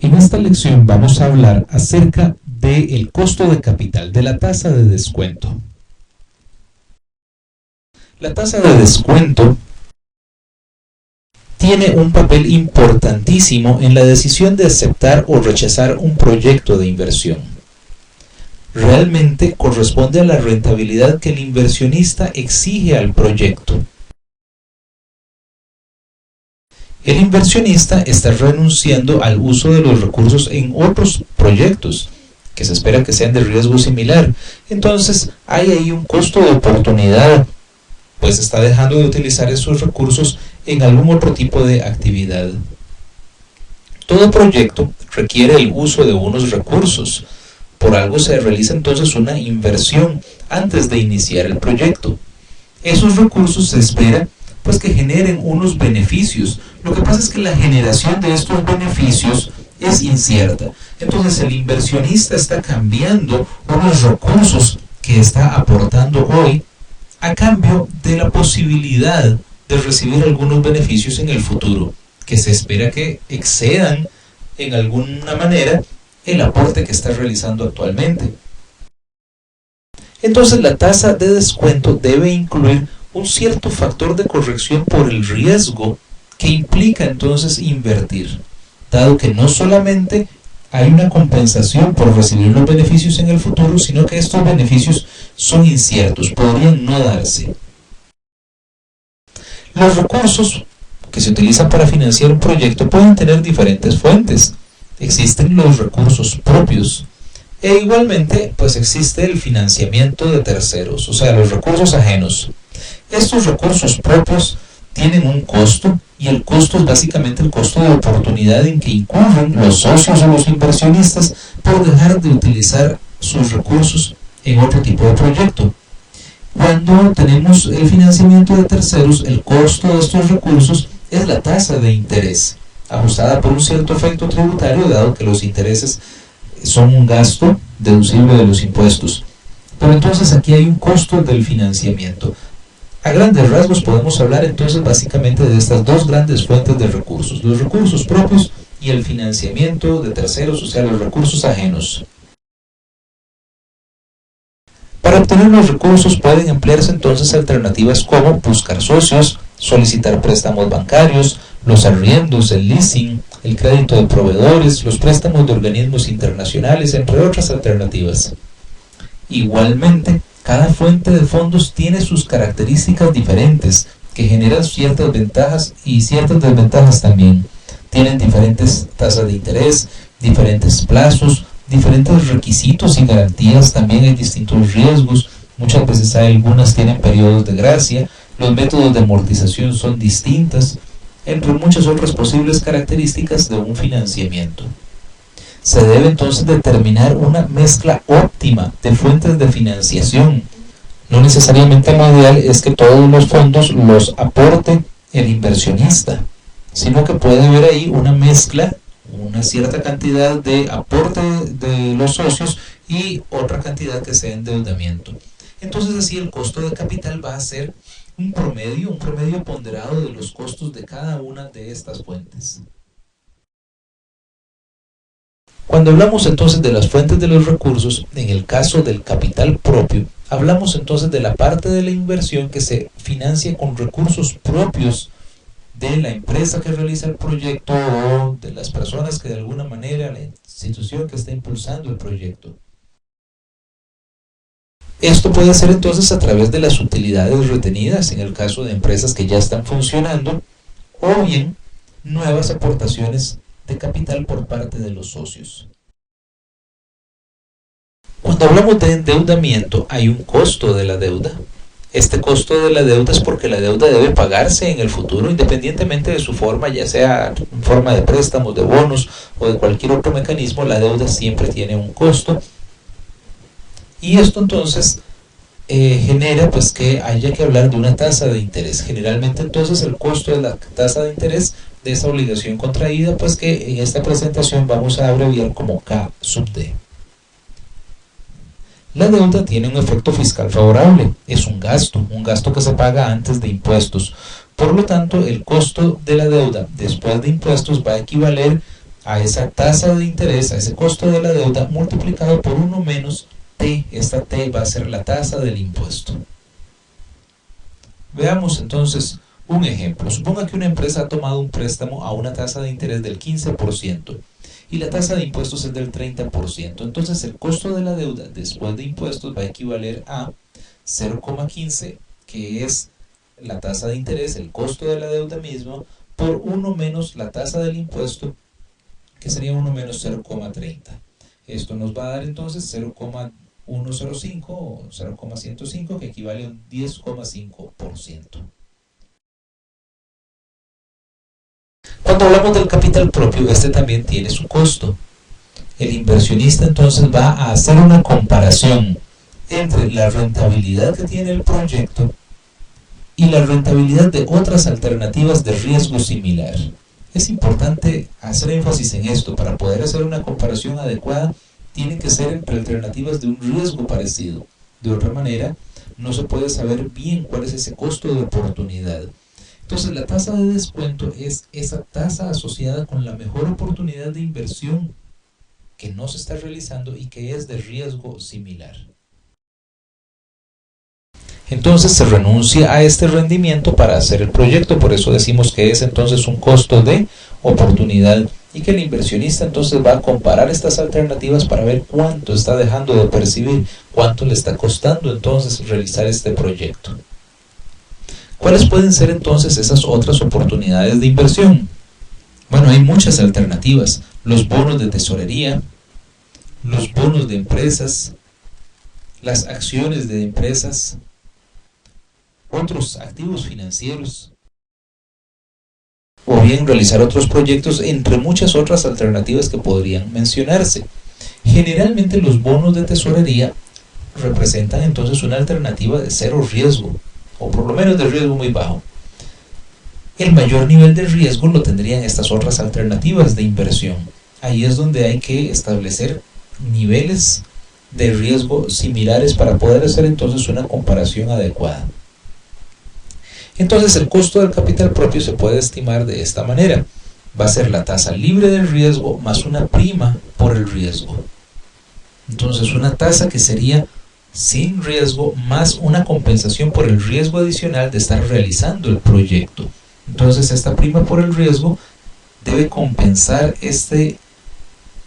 En esta lección vamos a hablar acerca del costo de capital, de la tasa de descuento. La tasa de descuento tiene un papel importantísimo en la decisión de aceptar o rechazar un proyecto de inversión. Realmente corresponde a la rentabilidad que el inversionista exige al proyecto. El inversionista está renunciando al uso de los recursos en otros proyectos que se espera que sean de riesgo similar. Entonces hay ahí un costo de oportunidad, pues está dejando de utilizar esos recursos en algún otro tipo de actividad. Todo proyecto requiere el uso de unos recursos. Por algo se realiza entonces una inversión antes de iniciar el proyecto. Esos recursos se espera pues que generen unos beneficios. Lo que pasa es que la generación de estos beneficios es incierta. Entonces el inversionista está cambiando unos recursos que está aportando hoy a cambio de la posibilidad de recibir algunos beneficios en el futuro, que se espera que excedan en alguna manera el aporte que está realizando actualmente. Entonces la tasa de descuento debe incluir un cierto factor de corrección por el riesgo que implica entonces invertir, dado que no solamente hay una compensación por recibir los beneficios en el futuro, sino que estos beneficios son inciertos, podrían no darse. Los recursos que se utilizan para financiar un proyecto pueden tener diferentes fuentes. Existen los recursos propios e igualmente pues existe el financiamiento de terceros, o sea, los recursos ajenos. Estos recursos propios tienen un costo y el costo es básicamente el costo de oportunidad en que incurren los socios o los inversionistas por dejar de utilizar sus recursos en otro tipo de proyecto. Cuando tenemos el financiamiento de terceros, el costo de estos recursos es la tasa de interés, ajustada por un cierto efecto tributario, dado que los intereses son un gasto deducible de los impuestos. Pero entonces aquí hay un costo del financiamiento. A grandes rasgos podemos hablar entonces básicamente de estas dos grandes fuentes de recursos, los recursos propios y el financiamiento de terceros, o sea, los recursos ajenos. Para obtener los recursos pueden emplearse entonces alternativas como buscar socios, solicitar préstamos bancarios, los arriendos, el leasing, el crédito de proveedores, los préstamos de organismos internacionales, entre otras alternativas. Igualmente, cada fuente de fondos tiene sus características diferentes, que generan ciertas ventajas y ciertas desventajas también. Tienen diferentes tasas de interés, diferentes plazos, diferentes requisitos y garantías, también hay distintos riesgos. Muchas veces algunas tienen periodos de gracia, los métodos de amortización son distintas, entre muchas otras posibles características de un financiamiento. Se debe entonces determinar una mezcla óptima de fuentes de financiación. No necesariamente lo ideal es que todos los fondos los aporte el inversionista, sino que puede haber ahí una mezcla, una cierta cantidad de aporte de los socios y otra cantidad que sea endeudamiento. Entonces así el costo de capital va a ser un promedio ponderado de los costos de cada una de estas fuentes. Cuando hablamos entonces de las fuentes de los recursos, en el caso del capital propio, hablamos entonces de la parte de la inversión que se financia con recursos propios de la empresa que realiza el proyecto o de las personas que de alguna manera, la institución que está impulsando el proyecto. Esto puede ser entonces a través de las utilidades retenidas en el caso de empresas que ya están funcionando o bien nuevas aportaciones de capital por parte de los socios. Cuando hablamos de endeudamiento hay un costo de la deuda. Este costo de la deuda es porque la deuda debe pagarse en el futuro independientemente de su forma, ya sea en forma de préstamos, de bonos o de cualquier otro mecanismo. La deuda siempre tiene un costo y esto entonces genera pues que haya que hablar de una tasa de interés. Generalmente entonces el costo de la tasa de interés de esa obligación contraída, pues que en esta presentación vamos a abreviar como K sub D. La deuda tiene un efecto fiscal favorable, es un gasto que se paga antes de impuestos. Por lo tanto, el costo de la deuda después de impuestos va a equivaler a esa tasa de interés, a ese costo de la deuda, multiplicado por 1 menos T. Esta T va a ser la tasa del impuesto. Veamos entonces un ejemplo. Suponga que una empresa ha tomado un préstamo a una tasa de interés del 15% y la tasa de impuestos es del 30%. Entonces el costo de la deuda después de impuestos va a equivaler a 0,15, que es la tasa de interés, el costo de la deuda misma, por 1 menos la tasa del impuesto, que sería 1 menos 0,30. Esto nos va a dar entonces 0,105 o 0,105, que equivale a un 10,5%. Cuando hablamos del capital propio, este también tiene su costo. El inversionista entonces va a hacer una comparación entre la rentabilidad que tiene el proyecto y la rentabilidad de otras alternativas de riesgo similar. Es importante hacer énfasis en esto. Para poder hacer una comparación adecuada, tiene que ser entre alternativas de un riesgo parecido. De otra manera, no se puede saber bien cuál es ese costo de oportunidad. Entonces, la tasa de descuento es esa tasa asociada con la mejor oportunidad de inversión que no se está realizando y que es de riesgo similar. Entonces se renuncia a este rendimiento para hacer el proyecto, por eso decimos que es entonces un costo de oportunidad y que el inversionista entonces va a comparar estas alternativas para ver cuánto está dejando de percibir, cuánto le está costando entonces realizar este proyecto. ¿Cuáles pueden ser entonces esas otras oportunidades de inversión? Bueno, hay muchas alternativas: los bonos de tesorería, los bonos de empresas, las acciones de empresas, otros activos financieros, o bien realizar otros proyectos, entre muchas otras alternativas que podrían mencionarse. Generalmente los bonos de tesorería representan entonces una alternativa de cero riesgo, o por lo menos de riesgo muy bajo. El mayor nivel de riesgo lo tendrían estas otras alternativas de inversión. Ahí es donde hay que establecer niveles de riesgo similares para poder hacer entonces una comparación adecuada. Entonces el costo del capital propio se puede estimar de esta manera. Va a ser la tasa libre del riesgo más una prima por el riesgo. Entonces una tasa que sería sin riesgo más una compensación por el riesgo adicional de estar realizando el proyecto. Entonces esta prima por el riesgo debe compensar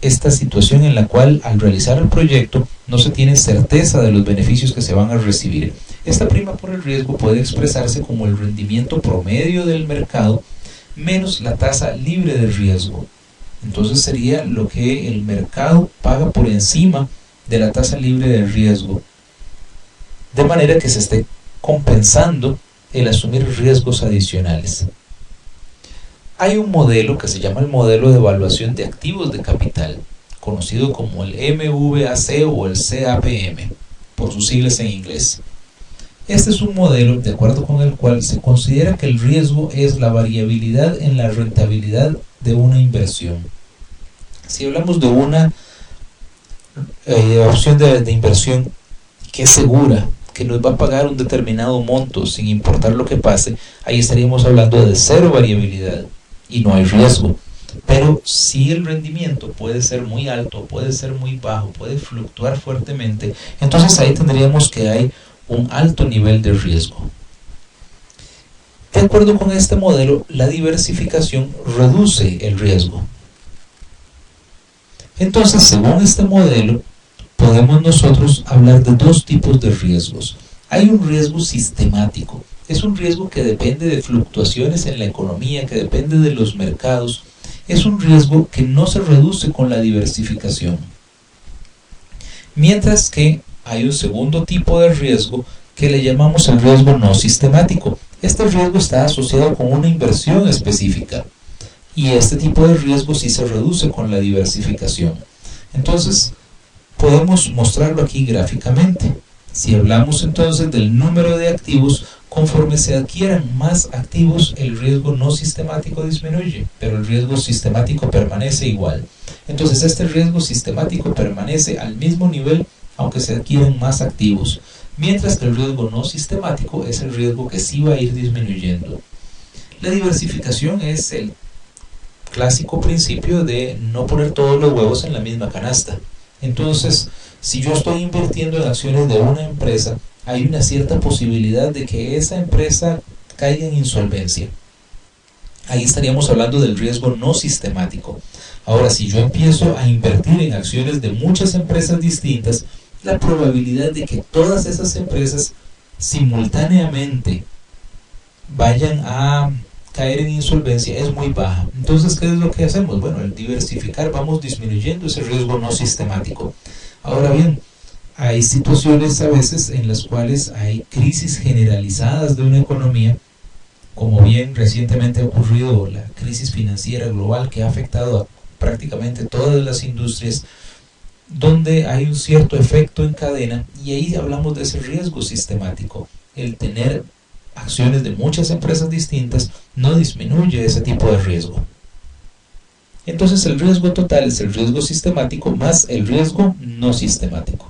esta situación en la cual al realizar el proyecto no se tiene certeza de los beneficios que se van a recibir. Esta prima por el riesgo puede expresarse como el rendimiento promedio del mercado menos la tasa libre de riesgo. Entonces sería lo que el mercado paga por encima de la tasa libre de riesgo, de manera que se esté compensando el asumir riesgos adicionales. Hay un modelo que se llama el modelo de evaluación de activos de capital, conocido como el MVAC o el CAPM, por sus siglas en inglés. Este es un modelo de acuerdo con el cual se considera que el riesgo es la variabilidad en la rentabilidad de una inversión. Si hablamos de una opción de inversión que es segura, que nos va a pagar un determinado monto sin importar lo que pase, ahí estaríamos hablando de cero variabilidad y no hay riesgo. Pero si el rendimiento puede ser muy alto, puede ser muy bajo, puede fluctuar fuertemente, entonces ahí tendríamos que hay un alto nivel de riesgo. De acuerdo con este modelo, la diversificación reduce el riesgo. Entonces, según este modelo, podemos nosotros hablar de dos tipos de riesgos. Hay un riesgo sistemático. Es un riesgo que depende de fluctuaciones en la economía, que depende de los mercados. Es un riesgo que no se reduce con la diversificación. Mientras que hay un segundo tipo de riesgo que le llamamos el riesgo no sistemático. Este riesgo está asociado con una inversión específica y este tipo de riesgo sí se reduce con la diversificación. Entonces, podemos mostrarlo aquí gráficamente. Si hablamos entonces del número de activos, conforme se adquieran más activos, el riesgo no sistemático disminuye, pero el riesgo sistemático permanece igual. Entonces, este riesgo sistemático permanece al mismo nivel aunque se adquieren más activos, mientras que el riesgo no sistemático es el riesgo que sí va a ir disminuyendo. La diversificación es el clásico principio de no poner todos los huevos en la misma canasta. Entonces, si yo estoy invirtiendo en acciones de una empresa, hay una cierta posibilidad de que esa empresa caiga en insolvencia. Ahí estaríamos hablando del riesgo no sistemático. Ahora, si yo empiezo a invertir en acciones de muchas empresas distintas, la probabilidad de que todas esas empresas simultáneamente vayan a caer en insolvencia es muy baja. Entonces, ¿qué es lo que hacemos? Bueno, al diversificar vamos disminuyendo ese riesgo no sistemático. Ahora bien, hay situaciones a veces en las cuales hay crisis generalizadas de una economía, como bien recientemente ha ocurrido la crisis financiera global que ha afectado a prácticamente todas las industrias, donde hay un cierto efecto en cadena, y ahí hablamos de ese riesgo sistemático. El tener acciones de muchas empresas distintas no disminuye ese tipo de riesgo. Entonces el riesgo total es el riesgo sistemático más el riesgo no sistemático.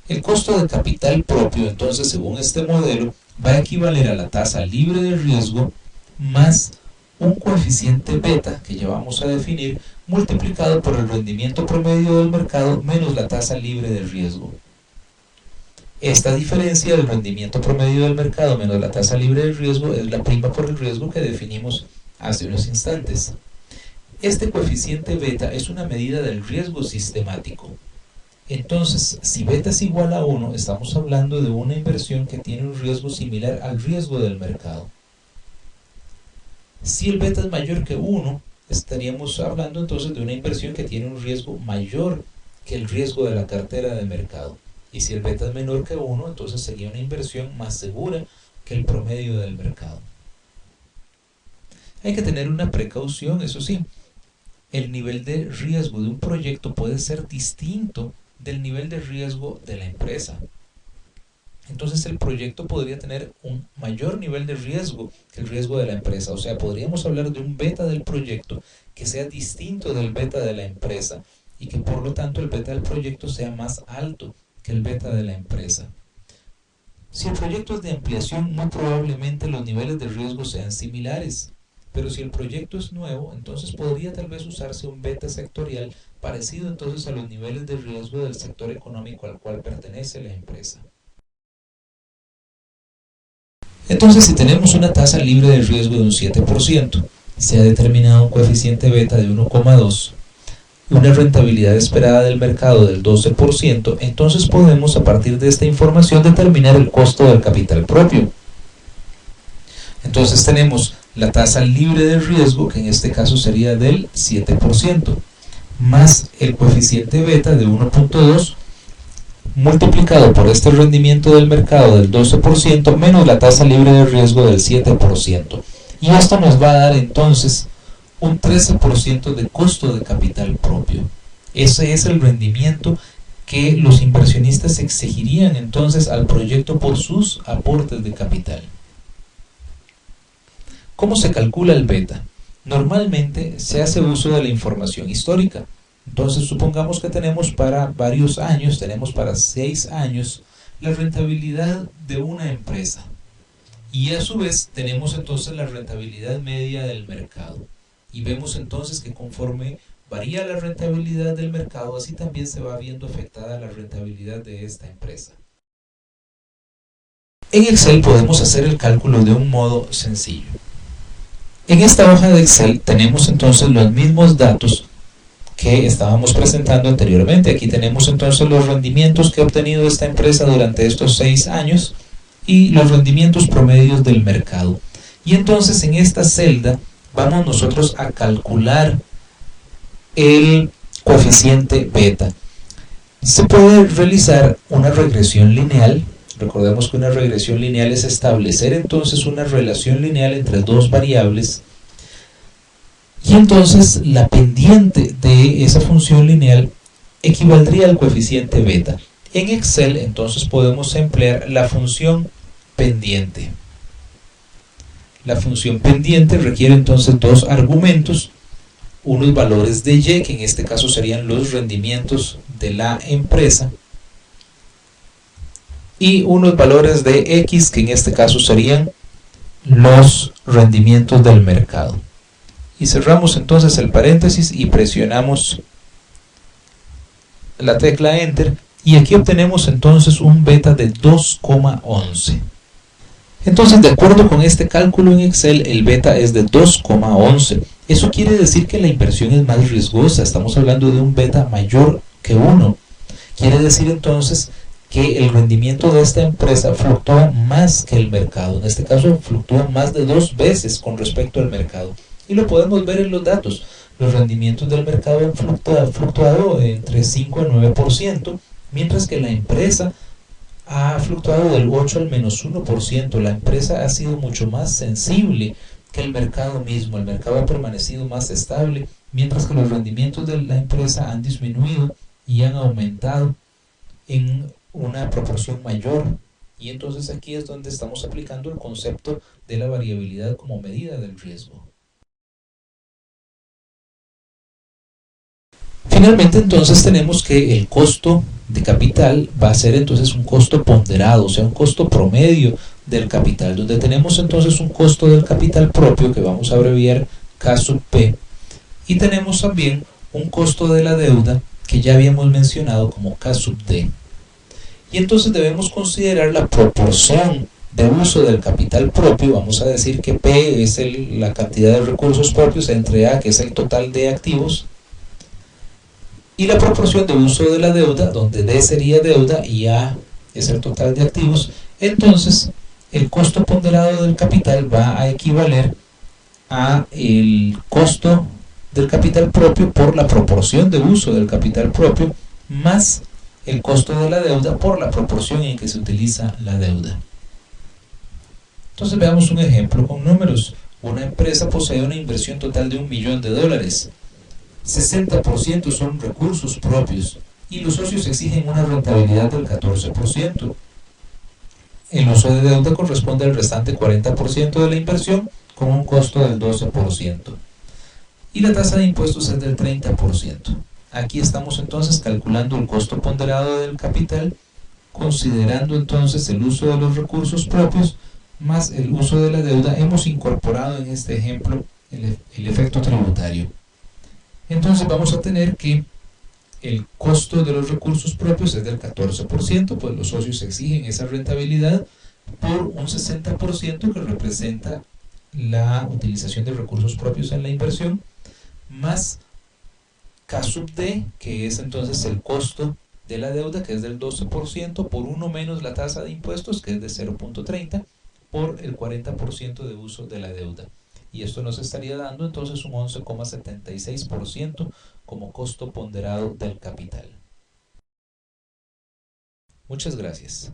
El costo de capital propio, entonces, según este modelo, va a equivaler a la tasa libre de riesgo más un coeficiente beta, que ya vamos a definir, multiplicado por el rendimiento promedio del mercado menos la tasa libre de riesgo. Esta diferencia del rendimiento promedio del mercado menos la tasa libre de riesgo es la prima por el riesgo que definimos hace unos instantes. Este coeficiente beta es una medida del riesgo sistemático. Entonces, si beta es igual a 1, estamos hablando de una inversión que tiene un riesgo similar al riesgo del mercado. Si el beta es mayor que 1, estaríamos hablando entonces de una inversión que tiene un riesgo mayor que el riesgo de la cartera de mercado. Y si el beta es menor que 1, entonces sería una inversión más segura que el promedio del mercado. Hay que tener una precaución, eso sí. El nivel de riesgo de un proyecto puede ser distinto del nivel de riesgo de la empresa. Entonces el proyecto podría tener un mayor nivel de riesgo que el riesgo de la empresa. O sea, podríamos hablar de un beta del proyecto que sea distinto del beta de la empresa y que por lo tanto el beta del proyecto sea más alto que el beta de la empresa. Si el proyecto es de ampliación, muy probablemente los niveles de riesgo sean similares. Pero si el proyecto es nuevo, entonces podría tal vez usarse un beta sectorial parecido entonces a los niveles de riesgo del sector económico al cual pertenece la empresa. Entonces, si tenemos una tasa libre de riesgo de un 7%, se ha determinado un coeficiente beta de 1,2, una rentabilidad esperada del mercado del 12%, entonces podemos a partir de esta información determinar el costo del capital propio. Entonces tenemos la tasa libre de riesgo, que en este caso sería del 7%, más el coeficiente beta de 1,2, multiplicado por este rendimiento del mercado del 12%, menos la tasa libre de riesgo del 7%. Y esto nos va a dar entonces un 13% de costo de capital propio. Ese es el rendimiento que los inversionistas exigirían entonces al proyecto por sus aportes de capital. ¿Cómo se calcula el beta? Normalmente se hace uso de la información histórica. Entonces supongamos que tenemos para varios años, tenemos para 6 años la rentabilidad de una empresa. Y a su vez tenemos entonces la rentabilidad media del mercado. Y vemos entonces que conforme varía la rentabilidad del mercado, así también se va viendo afectada la rentabilidad de esta empresa. En Excel podemos hacer el cálculo de un modo sencillo. En esta hoja de Excel tenemos entonces los mismos datos que estábamos presentando anteriormente. Aquí tenemos entonces los rendimientos que ha obtenido esta empresa durante estos 6 años y los rendimientos promedios del mercado. Y entonces en esta celda vamos nosotros a calcular el coeficiente beta. Se puede realizar una regresión lineal. Recordemos que una regresión lineal es establecer entonces una relación lineal entre dos variables y entonces la pendiente de esa función lineal equivaldría al coeficiente beta. En Excel entonces podemos emplear la función pendiente. La función pendiente requiere entonces dos argumentos, unos valores de y, que en este caso serían los rendimientos de la empresa, y unos valores de x, que en este caso serían los rendimientos del mercado. y cerramos entonces el paréntesis y presionamos la tecla Enter, y aquí obtenemos entonces un beta de 2,11. Entonces, de acuerdo con este cálculo en Excel, el beta es de 2,11. Eso quiere decir que la inversión es más riesgosa. Estamos hablando de un beta mayor que 1. Quiere decir entonces que el rendimiento de esta empresa fluctúa más que el mercado. En este caso, fluctúa más de 2 veces con respecto al mercado. Y lo podemos ver en los datos. Los rendimientos del mercado han fluctuado entre 5 a 9%, mientras que la empresa ha fluctuado del 8 al menos 1%. La empresa ha sido mucho más sensible que el mercado mismo. El mercado ha permanecido más estable, mientras que los rendimientos de la empresa han disminuido y han aumentado en una proporción mayor. Y entonces aquí es donde estamos aplicando el concepto de la variabilidad como medida del riesgo. Finalmente, entonces tenemos que el costo de capital va a ser entonces un costo ponderado, o sea, un costo promedio del capital, donde tenemos entonces un costo del capital propio que vamos a abreviar K sub P, y tenemos también un costo de la deuda que ya habíamos mencionado como K sub D. Y entonces debemos considerar la proporción de uso del capital propio. Vamos a decir que P es la cantidad de recursos propios entre A, que es el total de activos, y la proporción de uso de la deuda, donde D sería deuda y A es el total de activos. Entonces, el costo ponderado del capital va a equivaler a el costo del capital propio por la proporción de uso del capital propio más el costo de la deuda por la proporción en que se utiliza la deuda. Entonces veamos un ejemplo con números. Una empresa posee una inversión total de $1 millón. 60% son recursos propios y los socios exigen una rentabilidad del 14%. El uso de deuda corresponde al restante 40% de la inversión con un costo del 12%. Y la tasa de impuestos es del 30%. Aquí estamos entonces calculando el costo ponderado del capital, considerando entonces el uso de los recursos propios más el uso de la deuda. Hemos incorporado en este ejemplo el efecto tributario. Entonces vamos a tener que el costo de los recursos propios es del 14%, pues los socios exigen esa rentabilidad por un 60% que representa la utilización de recursos propios en la inversión, más K sub D, que es entonces el costo de la deuda, que es del 12%, por 1 menos la tasa de impuestos, que es de 0.30, por el 40% de uso de la deuda. Y esto nos estaría dando entonces un 11,76% como costo ponderado del capital. Muchas gracias.